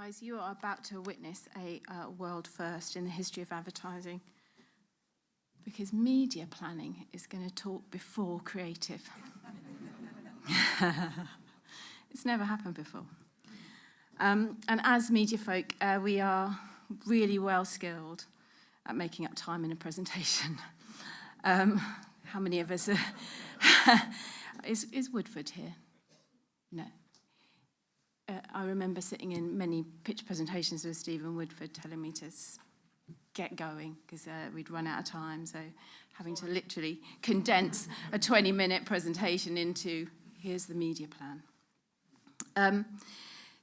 Guys, you are about to witness a world first in the history of advertising, because media planning is going to talk before creative. It's never happened before. And as media folk, we are really well skilled at making up time in a presentation. How many of us are... is Woodford here? No. I remember sitting in many pitch presentations with Stephen Woodford telling me to get going because we'd run out of time, so having to literally condense a 20-minute presentation into, here's the media plan.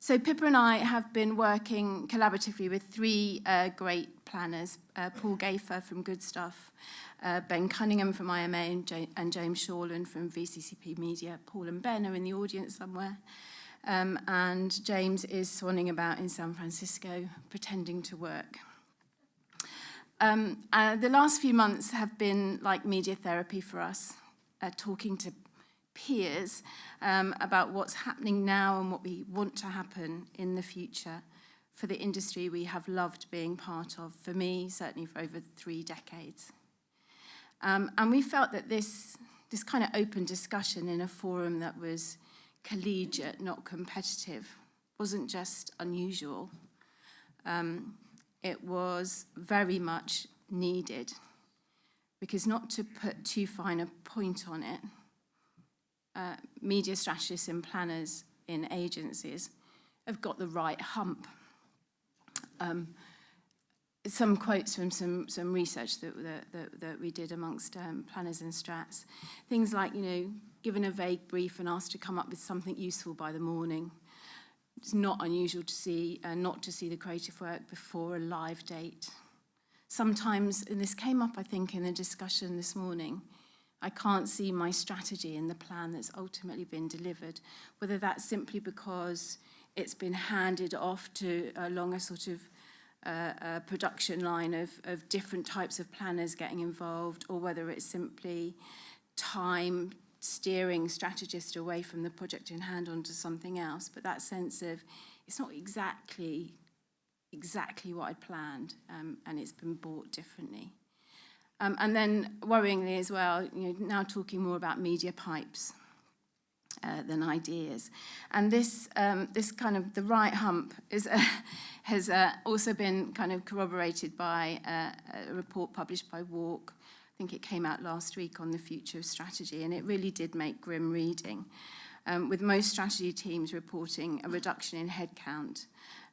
So Pippa and I have been working collaboratively with three great planners, Paul Gafer from Good Stuff, Ben Cunningham from IMA and James Shorland from VCCP Media. Paul and Ben are in the audience somewhere. And James is swanning about in San Francisco, pretending to work. The last few months have been like media therapy for us, talking to peers about what's happening now and what we want to happen in the future for the industry we have loved being part of, for me, certainly for over 3 decades. And we felt that this kind of open discussion in a forum that was collegiate, not competitive, wasn't just unusual. It was very much needed, because not to put too fine a point on it, media strategists and planners in agencies have got the right hump. Some quotes from some research that we did amongst planners and strats. Things like, given a vague brief and asked to come up with something useful by the morning. It's not unusual to see not to see the creative work before a live date. Sometimes, and this came up, I think, in the discussion this morning, I can't see my strategy in the plan that's ultimately been delivered, whether that's simply because it's been handed off to along a sort of a production line of different types of planners getting involved, or whether it's simply time steering strategists away from the project in hand onto something else. But that sense of it's not exactly what I'd planned, and it's been bought differently. And then worryingly as well, now talking more about media pipes than ideas. And this kind of the right hump has also been kind of corroborated by a report published by Walk. I think it came out last week on the future of strategy, and it really did make grim reading, with most strategy teams reporting a reduction in headcount,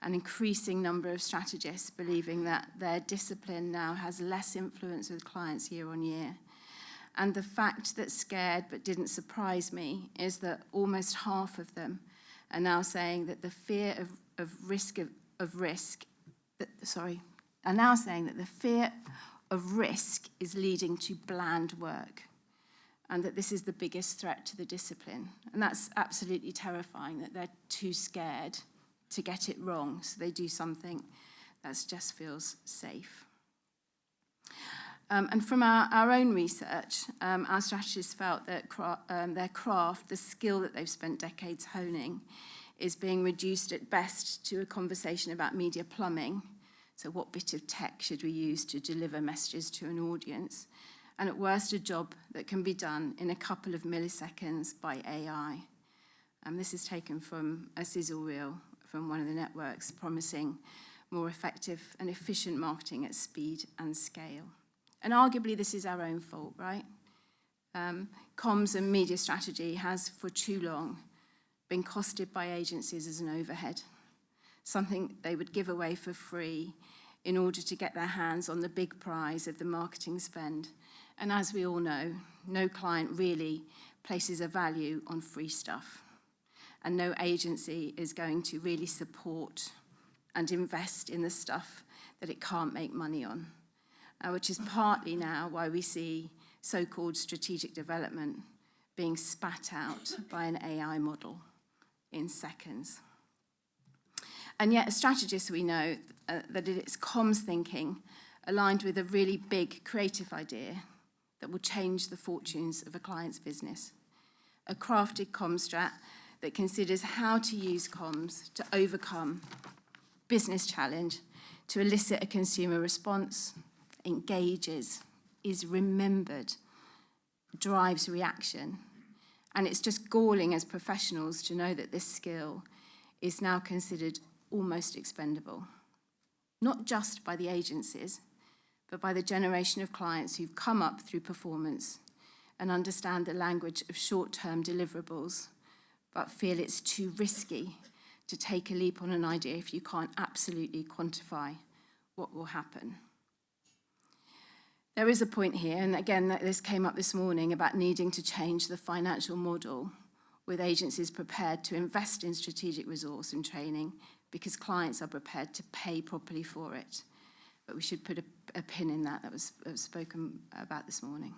an increasing number of strategists believing that their discipline now has less influence with clients year on year. And the fact that scared but didn't surprise me is that almost half of them are now saying that the fear of risk is leading to bland work, and that this is the biggest threat to the discipline. And that's absolutely terrifying, that they're too scared to get it wrong, so they do something that just feels safe. And from our own research, our strategists felt that their craft, the skill that they've spent decades honing, is being reduced at best to a conversation about media plumbing. So what bit of tech should we use to deliver messages to an audience? And at worst, a job that can be done in a couple of milliseconds by AI. This is taken from a sizzle reel from one of the networks, promising more effective and efficient marketing at speed and scale. And arguably, this is our own fault, right? Comms and media strategy has, for too long, been costed by agencies as an overhead, something they would give away for free in order to get their hands on the big prize of the marketing spend. And as we all know, no client really places a value on free stuff. And no agency is going to really support and invest in the stuff that it can't make money on. Which is partly now why we see so-called strategic development being spat out by an AI model in seconds. And yet, as strategists, we know that it's comms thinking aligned with a really big creative idea that will change the fortunes of a client's business. A crafted comms strat that considers how to use comms to overcome business challenge to elicit a consumer response, engages, is remembered, drives reaction. And it's just galling as professionals to know that this skill is now considered almost expendable, not just by the agencies, but by the generation of clients who've come up through performance and understand the language of short-term deliverables, but feel it's too risky to take a leap on an idea if you can't absolutely quantify what will happen. There is a point here, and again, this came up this morning, about needing to change the financial model with agencies prepared to invest in strategic resource and training because clients are prepared to pay properly for it. But we should put a pin in that was spoken about this morning.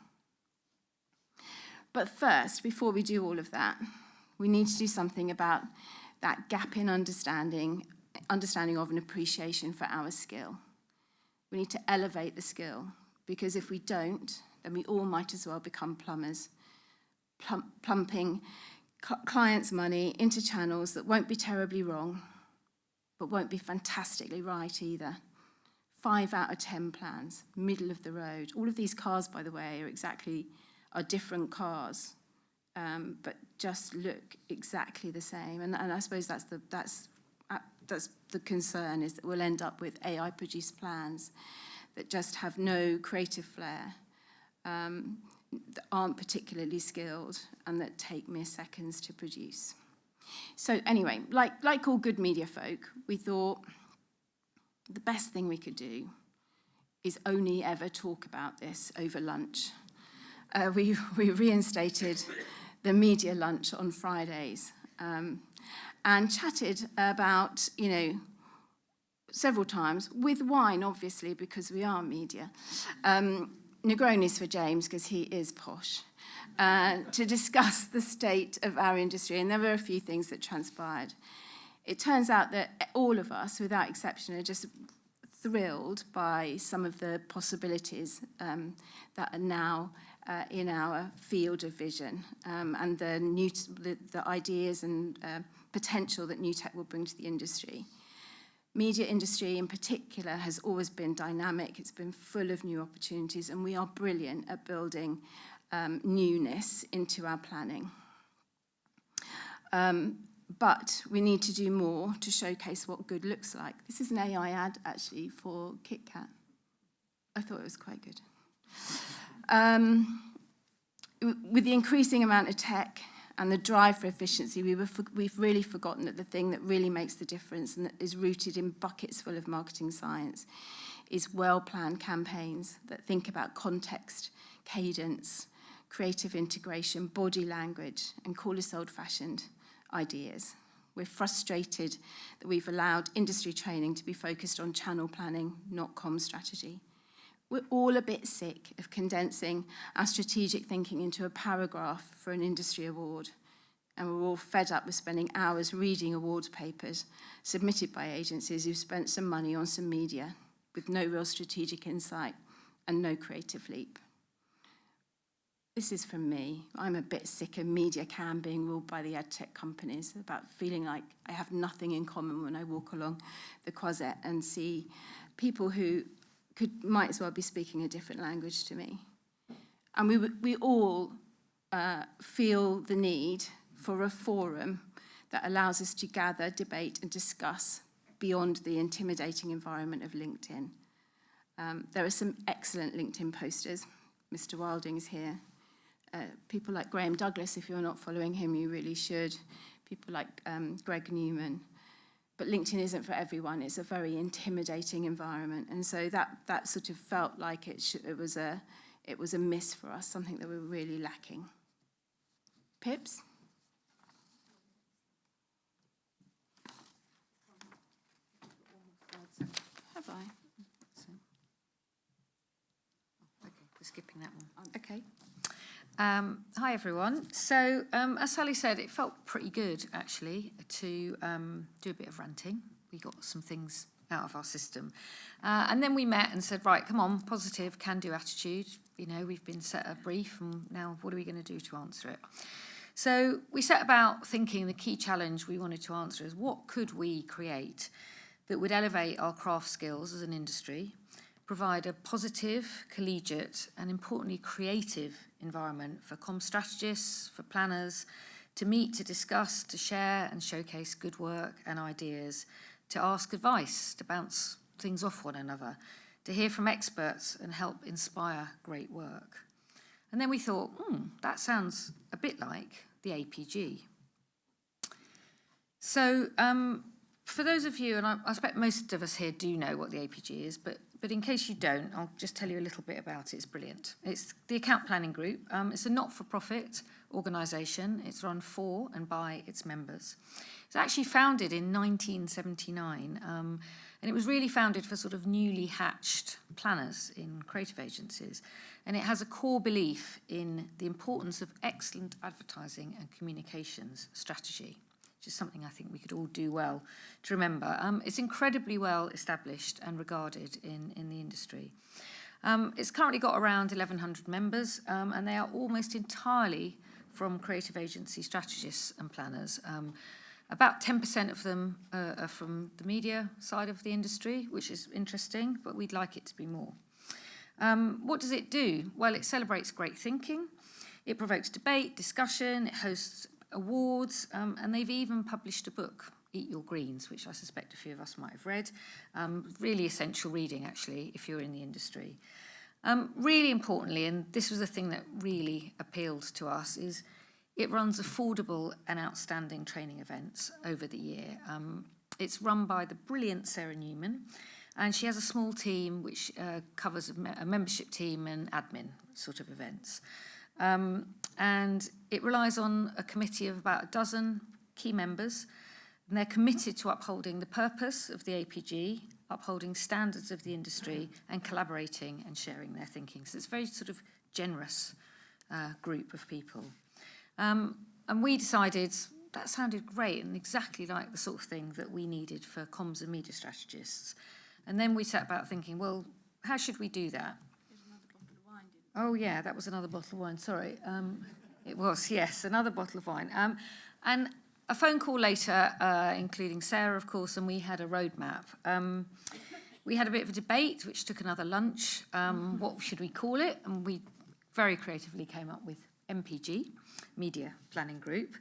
But first, before we do all of that, we need to do something about that gap in understanding of and appreciation for our skill. We need to elevate the skill, because if we don't, then we all might as well become plumbers, plumping clients' money into channels that won't be terribly wrong, but won't be fantastically right either. 5 out of 10 plans, middle of the road. All of these cars, by the way, are different cars, but just look exactly the same. And I suppose that's the concern, is that we'll end up with AI-produced plans that just have no creative flair, that aren't particularly skilled, and that take mere seconds to produce. So anyway, like all good media folk, we thought the best thing we could do is only ever talk about this over lunch. We reinstated the media lunch on Fridays, and chatted about, several times, with wine, obviously, because we are media. Negronis for James, because he is posh, to discuss the state of our industry. And there were a few things that transpired. It turns out that all of us, without exception, are just thrilled by some of the possibilities that are now in our field of vision, and the ideas and potential that new tech will bring to the industry. Media industry in particular has always been dynamic. It's been full of new opportunities, and we are brilliant at building newness into our planning. But we need to do more to showcase what good looks like. This is an AI ad, actually, for Kit Kat. I thought it was quite good. With the increasing amount of tech and the drive for efficiency, we've really forgotten that the thing that really makes the difference and that is rooted in buckets full of marketing science is well-planned campaigns that think about context, cadence, creative integration, body language, and call us old-fashioned ideas. We're frustrated that we've allowed industry training to be focused on channel planning, not comm strategy. We're all a bit sick of condensing our strategic thinking into a paragraph for an industry award. And we're all fed up with spending hours reading awards papers submitted by agencies who've spent some money on some media with no real strategic insight and no creative leap. This is from me. I'm a bit sick of media cam being ruled by the edtech companies, about feeling like I have nothing in common when I walk along the Croisette and see people who might as well be speaking a different language to me. And we all feel the need for a forum that allows us to gather, debate, and discuss beyond the intimidating environment of LinkedIn. There are some excellent LinkedIn posters. Mr. Wilding is here. People like Graham Douglas, if you're not following him, you really should. People like Greg Newman. But LinkedIn isn't for everyone. It's a very intimidating environment. And so that sort of felt like it was a miss for us, something that we were really lacking. Pips? Have I? Okay, we're skipping that one. Okay. Hi everyone. So as Sally said, it felt pretty good actually to do a bit of ranting. We got some things out of our system. And then we met and said, right, come on, positive, can-do attitude. We've been set a brief and now what are we going to do to answer it? So we set about thinking the key challenge we wanted to answer is what could we create that would elevate our craft skills as an industry, provide a positive, collegiate, and importantly creative environment for comm strategists, for planners, to meet, to discuss, to share and showcase good work and ideas, to ask advice, to bounce things off one another, to hear from experts and help inspire great work. And then we thought, that sounds a bit like the APG. So for those of you, and I expect most of us here do know what the APG is, but in case you don't, I'll just tell you a little bit about it. It's brilliant. It's the Account Planning Group. It's a not-for-profit organisation. It's run for and by its members. It's actually founded in 1979, and it was really founded for sort of newly hatched planners in creative agencies. And it has a core belief in the importance of excellent advertising and communications strategy, which is something I think we could all do well to remember. It's incredibly well established and regarded in the industry. It's currently got around 1,100 members, and they are almost entirely from creative agency strategists and planners. About 10% of them are from the media side of the industry, which is interesting, but we'd like it to be more. What does it do? Well, it celebrates great thinking, it provokes debate, discussion, it hosts awards, and they've even published a book, Eat Your Greens, which I suspect a few of us might have read. Really essential reading, actually, if you're in the industry. Really importantly, and this was the thing that really appealed to us, is it runs affordable and outstanding training events over the year. It's run by the brilliant Sarah Newman, and she has a small team which covers a membership team and admin sort of events. And it relies on a committee of about a dozen key members, and they're committed to upholding the purpose of the APG, upholding standards of the industry, and collaborating and sharing their thinking. So it's a very sort of generous group of people. And we decided that sounded great and exactly like the sort of thing that we needed for comms and media strategists. And then we sat about thinking, well, how should we do that? Oh, yeah, that was another bottle of wine, sorry. It was, yes, another bottle of wine. And a phone call later, including Sarah, of course, and we had a roadmap. We had a bit of a debate, which took another lunch. What should we call it? And we very creatively came up with MPG, Media Planning Group.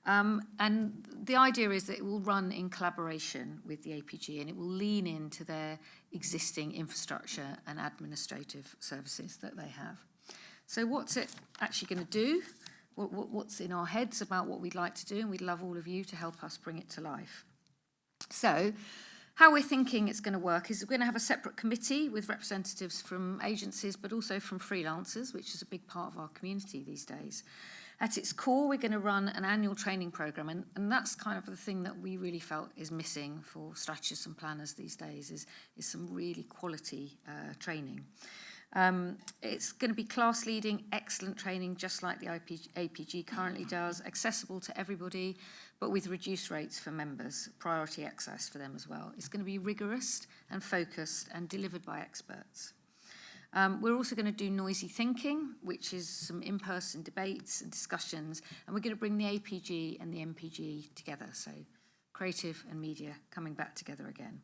And the idea is that it will run in collaboration with the APG, and it will lean into their existing infrastructure and administrative services that they have. So what's it actually going to do? What's in our heads about what we'd like to do, and we'd love all of you to help us bring it to life. So how we're thinking it's going to work is we're going to have a separate committee with representatives from agencies, but also from freelancers, which is a big part of our community these days. At its core, we're going to run an annual training programme, and that's kind of the thing that we really felt is missing for strategists and planners these days, is some really quality training. It's going to be class-leading, excellent training, just like the APG currently does, accessible to everybody, but with reduced rates for members, priority access for them as well. It's going to be rigorous and focused and delivered by experts. We're also going to do noisy thinking, which is some in-person debates and discussions, and we're going to bring the APG and the MPG together, so creative and media coming back together again.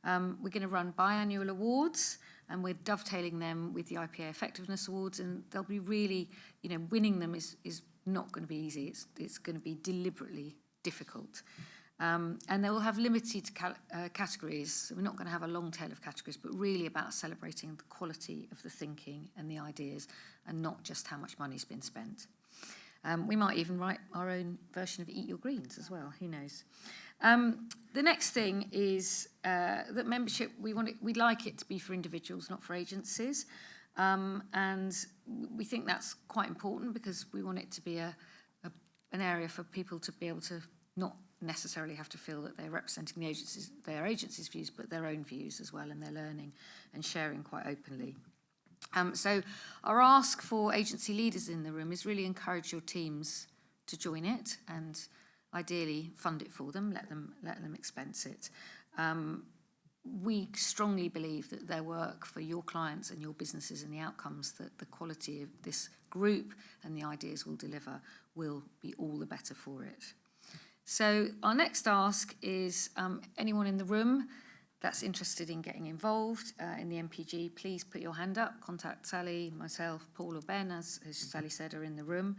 We're going to run biannual awards, and we're dovetailing them with the IPA Effectiveness Awards, and they'll be really, winning them is not going to be easy. It's going to be deliberately difficult. And they will have limited categories. So we're not going to have a long tail of categories, but really about celebrating the quality of the thinking and the ideas, and not just how much money's been spent. We might even write our own version of Eat Your Greens as well, who knows. The next thing is that membership, we'd like it to be for individuals, not for agencies. And we think that's quite important because we want it to be an area for people to be able to not necessarily have to feel that they're representing their agency's views, but their own views as well, and they're learning and sharing quite openly. So our ask for agency leaders in the room is really encourage your teams to join it, and ideally fund it for them, let them expense it. We strongly believe that their work for your clients and your businesses and the outcomes that the quality of this group and the ideas will deliver will be all the better for it. So our next ask is anyone in the room that's interested in getting involved in the MPG, please put your hand up, contact Sally, myself, Paul or Ben, as Sally said, are in the room.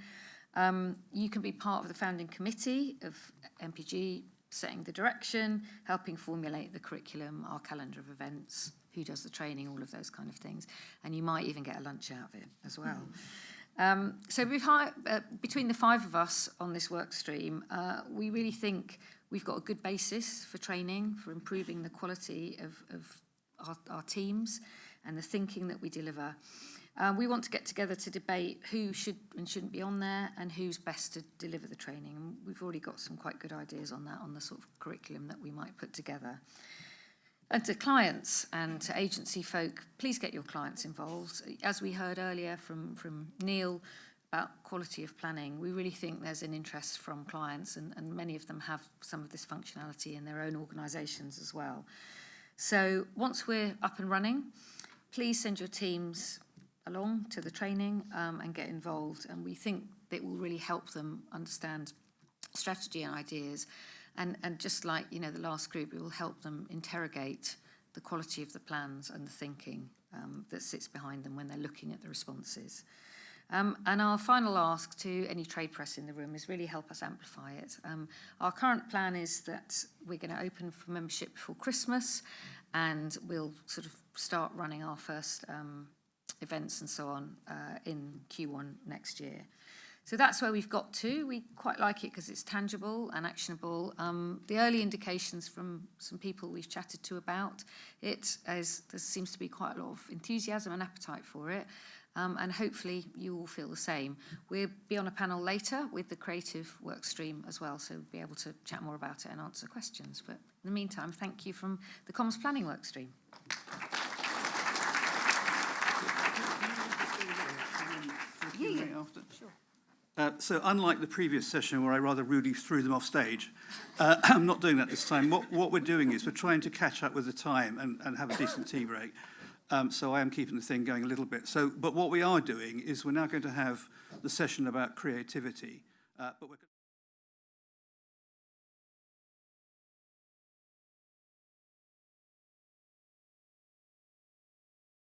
You can be part of the founding committee of MPG, setting the direction, helping formulate the curriculum, our calendar of events, who does the training, all of those kind of things. And you might even get a lunch out of it as well. So between the 5 of us on this work stream, we really think we've got a good basis for training, for improving the quality of our teams and the thinking that we deliver. We want to get together to debate who should and shouldn't be on there and who's best to deliver the training. And we've already got some quite good ideas on that, on the sort of curriculum that we might put together. And to clients and to agency folk, please get your clients involved. As we heard earlier from Neil about quality of planning, we really think there's an interest from clients, and many of them have some of this functionality in their own organisations as well. So once we're up and running, please send your teams along to the training and get involved. And we think that will really help them understand strategy and ideas. And just like, you know, the last group, it will help them interrogate the quality of the plans and the thinking that sits behind them when they're looking at the responses. And our final ask to any trade press in the room is really help us amplify it. Our current plan is that we're going to open for membership before Christmas, and we'll sort of start running our first events and so on in Q1 next year. So that's where we've got to. We quite like it because it's tangible and actionable. The early indications from some people we've chatted to about it is there seems to be quite a lot of enthusiasm and appetite for it. And hopefully you all feel the same. We'll be on a panel later with the creative work stream as well, so we'll be able to chat more about it and answer questions. But in the meantime, thank you from the Comms Planning work stream. Sure. So unlike the previous session where I rather rudely threw them off stage, I'm not doing that this time. What we're doing is we're trying to catch up with the time and have a decent tea break. So I am keeping the thing going a little bit. But what we are doing is we're now going to have the session about creativity. But we're